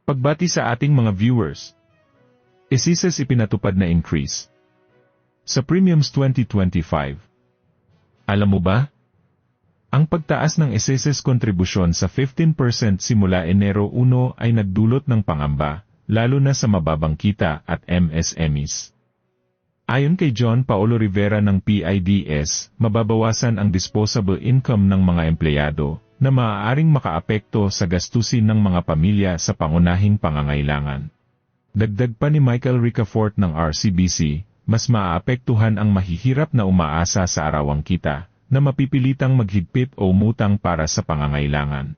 Pagbati sa ating mga viewers. SSS ipinatupad na increase sa premiums 2025. Alam mo ba? Ang pagtaas ng SSS kontribusyon sa 15% simula Enero 1 ay nagdulot ng pangamba, lalo na sa mababang kita at MSMEs. Ayon kay John Paulo Rivera ng PIDS, mababawasan ang disposable income ng mga empleyado, na maaaring makaapekto sa gastusin ng mga pamilya sa pangunahing pangangailangan. Dagdag pa ni Michael Ricafort ng RCBC, mas maaapektuhan ang mahihirap na umaasa sa arawang kita, na mapipilitang maghigpit o umutang para sa pangangailangan.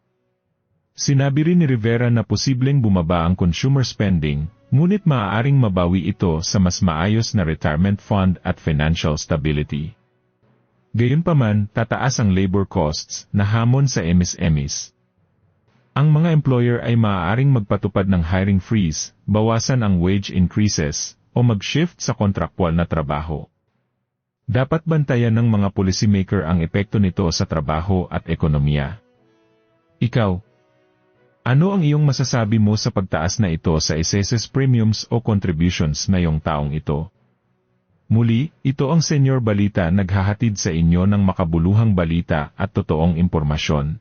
Sinabi rin ni Rivera na posibleng bumaba ang consumer spending, ngunit maaaring mabawi ito sa mas maayos na retirement fund at financial stability. Gayunpaman, tataas ang labor costs na hamon sa MSMEs. Ang mga employer ay maaaring magpatupad ng hiring freeze, bawasan ang wage increases, o mag-shift sa kontraktwal na trabaho. Dapat bantayan ng mga policymaker ang epekto nito sa trabaho at ekonomiya. Ikaw, ano ang iyong masasabi mo sa pagtaas na ito sa SSS premiums o contributions ngayong taong ito? Muli, ito ang Senyor Balita naghahatid sa inyo ng makabuluhang balita at totoong impormasyon.